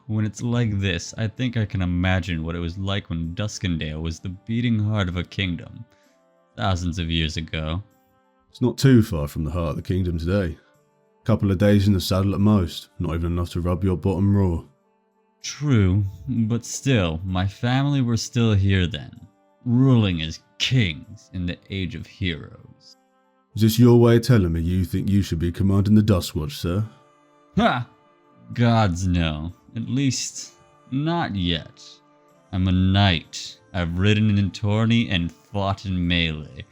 When it's like this, I think I can imagine what it was like when Duskendale was the beating heart of a kingdom, thousands of years ago. It's not too far from the heart of the kingdom today. Couple of days in the saddle at most, not even enough to rub your bottom raw. True, but still, my family were still here then, ruling as kings in the age of heroes. Is this your way of telling me you think you should be commanding the Dustwatch, sir? Ha! Gods no. At least, not yet. I'm a knight. I've ridden in tourney and fought in melee.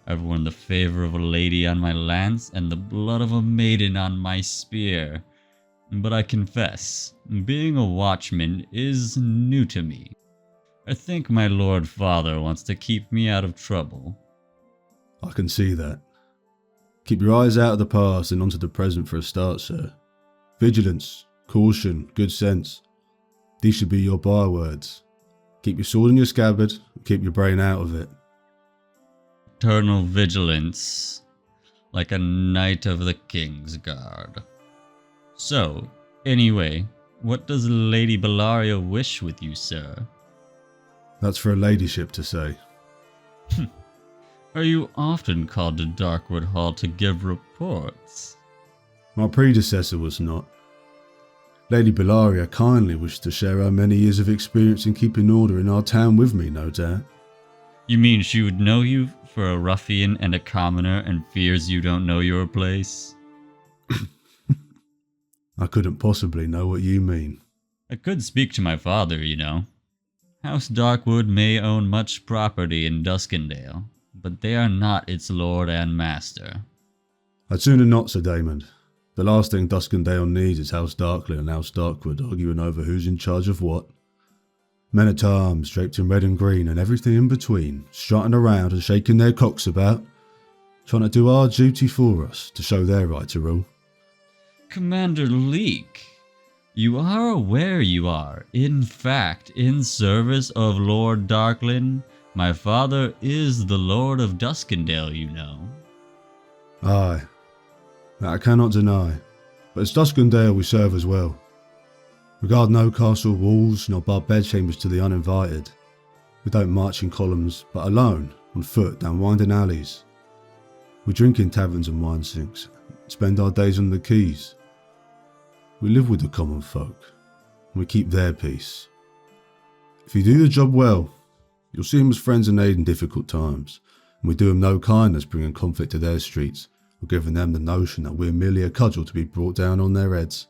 I've won the favor of a lady on my lance and the blood of a maiden on my spear. But I confess, being a watchman is new to me. I think my Lord Father wants to keep me out of trouble. I can see that. Keep your eyes out of the past and onto the present for a start, sir. Vigilance, caution, good sense. These should be your bywords. Keep your sword in your scabbard and keep your brain out of it. Eternal vigilance, like a knight of the King's Guard. So, anyway, what does Lady Belaria wish with you, sir? That's for a ladyship to say. Are you often called to Darkwood Hall to give reports? My predecessor was not. Lady Belaria kindly wished to share her many years of experience in keeping order in our town with me, no doubt. You mean she would know you for a ruffian and a commoner and fears you don't know your place? I couldn't possibly know what you mean. I could speak to my father, you know. House Darkwood may own much property in Duskendale, but they are not its lord and master. I'd sooner not, Ser Damond. The last thing Duskendale needs is House Darklyn and House Darkwood arguing over who's in charge of what. Men-at-arms draped in red and green and everything in between, strutting around and shaking their cocks about, trying to do our duty for us to show their right to rule. Commander Leek, you are aware you are, in fact, in service of Lord Darklyn. My father is the Lord of Duskendale, you know. Aye, that I cannot deny, but it's Duskendale we serve as well. Regard no castle walls, nor bar bedchambers to the uninvited. We don't march in columns, but alone, on foot down winding alleys. We drink in taverns and wine sinks, spend our days on the quays. We live with the common folk, and we keep their peace. If you do the job well, you'll see them as friends and aid in difficult times, and we do them no kindness bringing conflict to their streets, or giving them the notion that we're merely a cudgel to be brought down on their heads.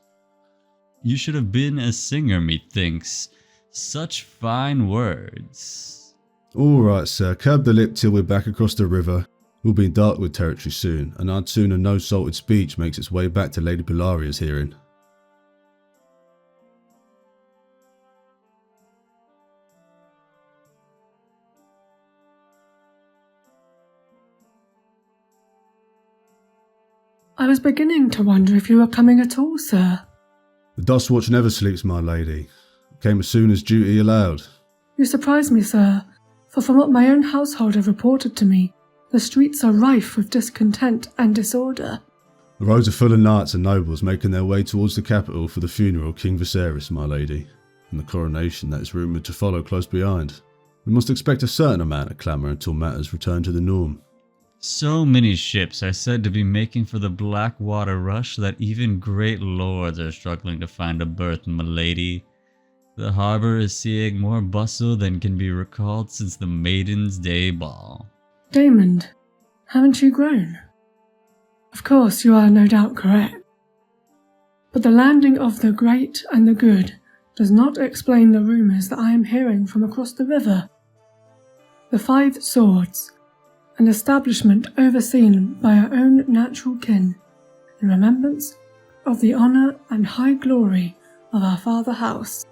You should have been a singer, methinks. Such fine words. All right, sir, curb the lip till we're back across the river. We'll be in Darkwood territory soon, and I'd sooner no salted speech makes its way back to Lady Belaria's hearing. I was beginning to wonder if you were coming at all, sir. The Dustwatch never sleeps, my lady. It came as soon as duty allowed. You surprise me, sir, for from what my own household have reported to me, the streets are rife with discontent and disorder. The roads are full of knights and nobles making their way towards the capital for the funeral of King Viserys, my lady, and the coronation that is rumoured to follow close behind. We must expect a certain amount of clamour until matters return to the norm. So many ships are said to be making for the Blackwater Rush that even great lords are struggling to find a berth, milady. The harbour is seeing more bustle than can be recalled since the Maiden's Day Ball. Damond, haven't you grown? Of course, you are no doubt correct. But the landing of the great and the good does not explain the rumours that I am hearing from across the river. The 5 Swords, an establishment overseen by our own natural kin, in remembrance of the honour and high glory of our father house,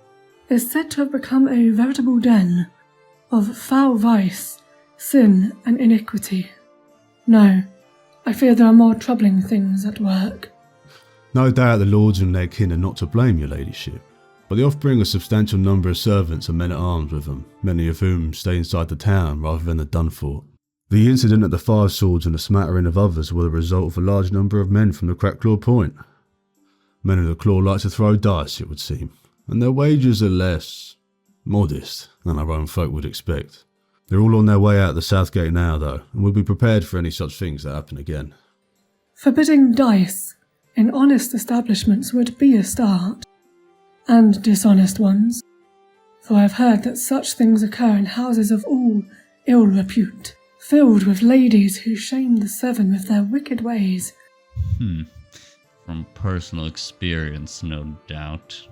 is said to have become a veritable den of foul vice, sin and iniquity. No, I fear there are more troubling things at work. No doubt the lords and their kin are not to blame, your ladyship, but they often bring a substantial number of servants and men-at-arms with them, many of whom stay inside the town rather than the Dunfort. The incident at the 5 Swords and a smattering of others were the result of a large number of men from the Crackclaw Point. Men of the Claw like to throw dice, it would seem, and their wages are less modest than our own folk would expect. They're all on their way out the south gate now, though, and we'll be prepared for any such things that happen again. Forbidding dice in honest establishments would be a start, and dishonest ones, for I've heard that such things occur in houses of all ill repute, filled with ladies who shame the seven with their wicked ways. From personal experience, no doubt.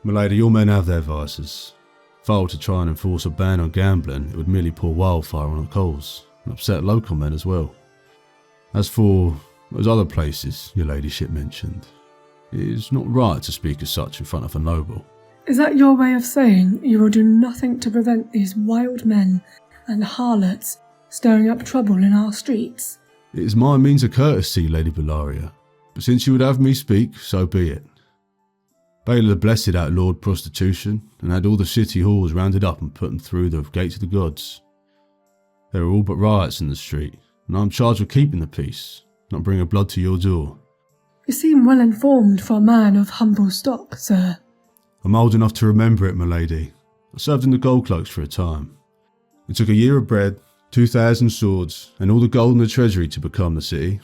Milady, your men have their vices. If I were to try and enforce a ban on gambling, it would merely pour wildfire on the coals, and upset local men as well. As for those other places your ladyship mentioned, it is not right to speak as such in front of a noble. Is that your way of saying you will do nothing to prevent these wild men and harlots stirring up trouble in our streets? It is my means of courtesy, Lady Belaria, but since you would have me speak, so be it. Baylor blessed outlawed prostitution and had all the city halls rounded up and put them through the gates of the gods. There were all but riots in the street, and I am charged with keeping the peace, not bringing blood to your door. You seem well informed for a man of humble stock, sir. I'm old enough to remember it, my lady. I served in the gold cloaks for a time. It took a year of bread, 2,000 swords, and all the gold in the treasury to become the city.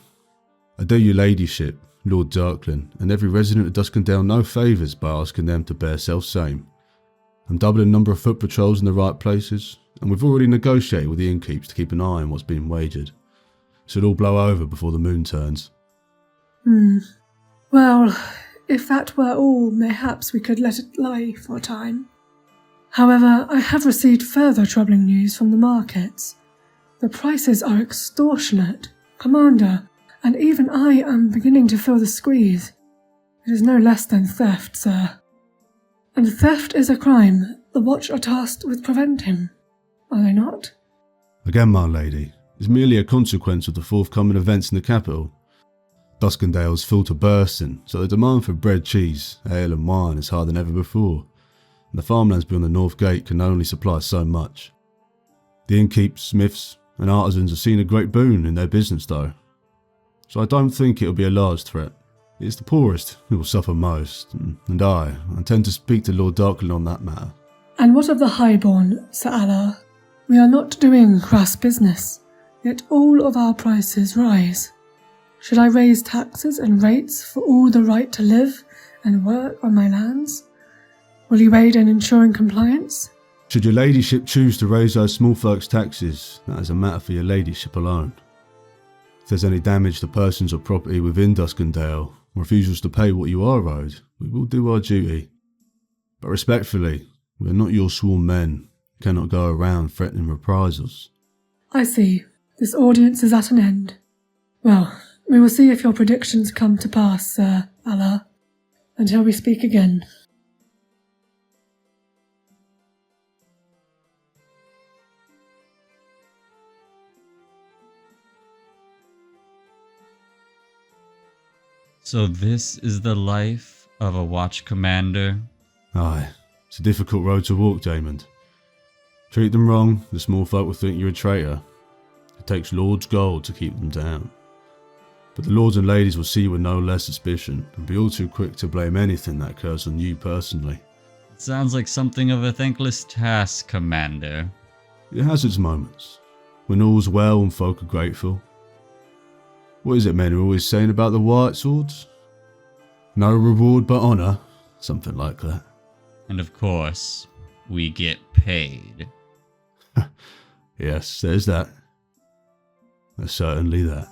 I do your ladyship, Lord Darklyn, and every resident of Duskendale no favours by asking them to bear self-same. I'm doubling the number of foot patrols in the right places, and we've already negotiated with the innkeeps to keep an eye on what's being wagered. It will all blow over before the moon turns. Well, if that were all, mayhaps we could let it lie for a time. However, I have received further troubling news from the markets. The prices are extortionate, Commander, and even I am beginning to feel the squeeze. It is no less than theft, sir. And theft is a crime. The Watch are tasked with preventing, are they not? Again, my lady, it's merely a consequence of the forthcoming events in the capital. Duskendale is full to bursting, so the demand for bread, cheese, ale and wine is higher than ever before, and the farmlands beyond the North Gate can only supply so much. The innkeeps, smiths and artisans have seen a great boon in their business though, so I don't think it will be a large threat. It's the poorest who will suffer most, and I intend to speak to Lord Darklyn on that matter. And what of the highborn, Sir Allar? We are not doing crass business, yet all of our prices rise. Should I raise taxes and rates for all the right to live and work on my lands? Will you aid in ensuring compliance? Should your ladyship choose to raise those small folks' taxes, that is a matter for your ladyship alone. If there's any damage to persons or property within Duskendale, or refusals to pay what you are owed, we will do our duty. But respectfully, we are not your sworn men, cannot go around threatening reprisals. I see. This audience is at an end. Well, we will see if your predictions come to pass, Sir Allar, until we speak again. So this is the life of a watch commander? Aye, it's a difficult road to walk, Damond. Treat them wrong, the small folk will think you're a traitor. It takes lords' gold to keep them down. But the lords and ladies will see you with no less suspicion, and be all too quick to blame anything that occurs on you personally. It sounds like something of a thankless task, Commander. It has its moments, when all's well and folk are grateful. What is it men are always saying about the white swords? No reward but honour, something like that. And of course, we get paid. Yes, there's that. There's certainly that.